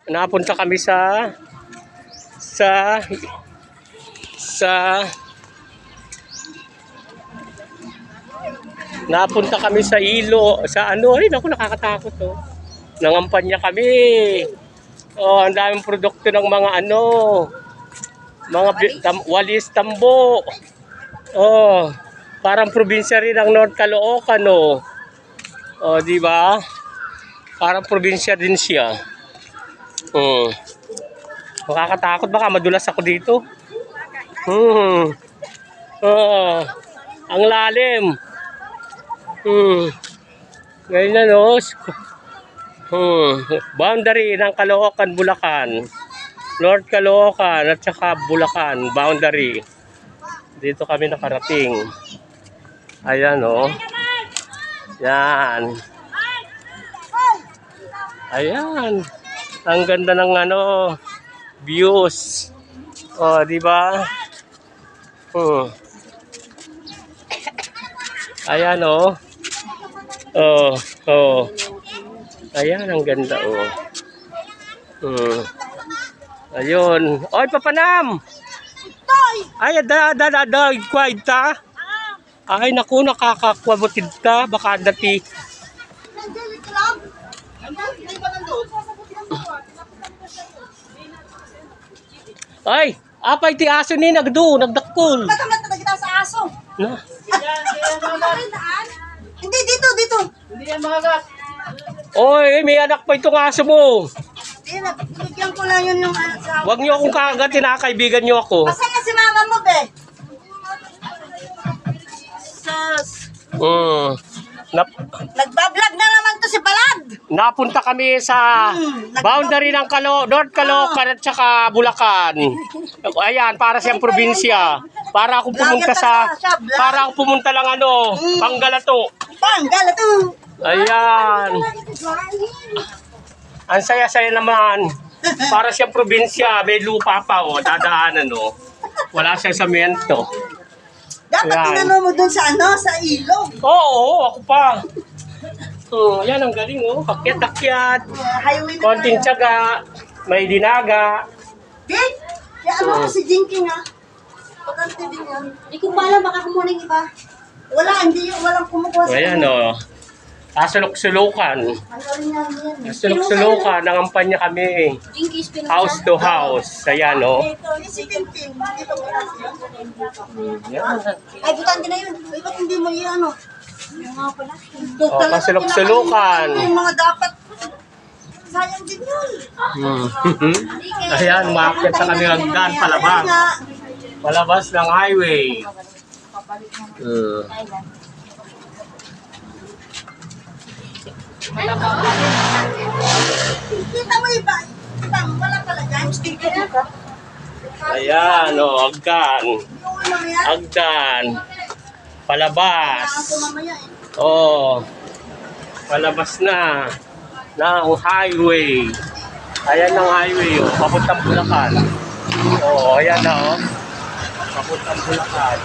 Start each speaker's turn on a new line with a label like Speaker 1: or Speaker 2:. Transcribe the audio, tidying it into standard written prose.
Speaker 1: Napunta kami sa napunta kami sa Ilo, sa ano, ay naku, nakakatakot to. Nangampanya kami. Oh, ang daming produkto ng mga ano, mga walis, tambo. Oh, parang probinsya rin ng North Caloocan, no. Oh, di ba? Parang probinsya din siya. Makakatakot, baka madulas ako dito. Oh, ang lalim. Ngayon na, no. Boundary ng Caloocan, Bulacan. North Caloocan at saka Bulacan, boundary. Dito kami nakarating. Ayan, oh. Yan. Ayan. Ang ganda ng ano, views. Oh, di ba? Ayan, oh. Oh. Ayan, ang ganda, oh. Ayun. Oy, papanam! Ay, kwaid ta. Ay, naku, nakakakwabutid ta. Baka dati. Ay, apay ti aso ni nagdakkol.
Speaker 2: Matamat na kita sa aso.
Speaker 1: Na.
Speaker 2: Hindi, dito.
Speaker 3: Hindi yan mga
Speaker 1: Oy, may anak pa itong aso mo.
Speaker 2: Hindi, bigyan ko lang yun yung aso.
Speaker 1: Huwag niyo akong kakagatin, kaibigan niyo ako.
Speaker 2: Asan na si mama mo, be? Sus. Nagbablog na naman to si Balad.
Speaker 1: Napunta kami sa boundary ng North Caloocan at saka Bulacan. Ayan, para siyang probinsya. Para ako pumunta lang ano, Panggalato.
Speaker 2: Panggalato.
Speaker 1: Ayan. Ang saya-saya naman. Para siyang probinsya, may lupa pa, oh, dadaanan, oh. Wala siyang samento.
Speaker 2: Dapat tinanong mo dun sa ilog.
Speaker 1: Oo, ako pa. Ayan, ang galing, oh. Kakyat-kakyat. Konting tiyaga. May dinaga.
Speaker 2: Big, kaya ko si Jinky nga. Pagkante din yan. Hindi ko pa alam, baka kumuning iba. Walang kumukuha sa
Speaker 1: Ayan, oh. Kasulok-sulukan. Kasulok-sulukan. Nangampanya kami. House to house. Ayan, oh.
Speaker 2: Si Tintin. Hindi pa wala siya.
Speaker 1: Ayan.
Speaker 2: Ay, butante na yun. Ay, ba't hindi mo yan, ano? Yung nga pala.
Speaker 1: Oh, kasulok-sulukan.
Speaker 2: Yung mga dapat. Sayang din yun.
Speaker 1: Ayan, umakyat sa kami hagdan, palabas. Palabas ng highway.
Speaker 2: Kita mo iba. Ibang, wala pala dyan. Sticker ka.
Speaker 1: Ayan, oh, hagdan. Hagdan. Palabas. Oh, palabas na ng highway. Ayan ang highway, oh, papuntang Bulacan. Oh, ayan na, oh. Papuntang Bulacan.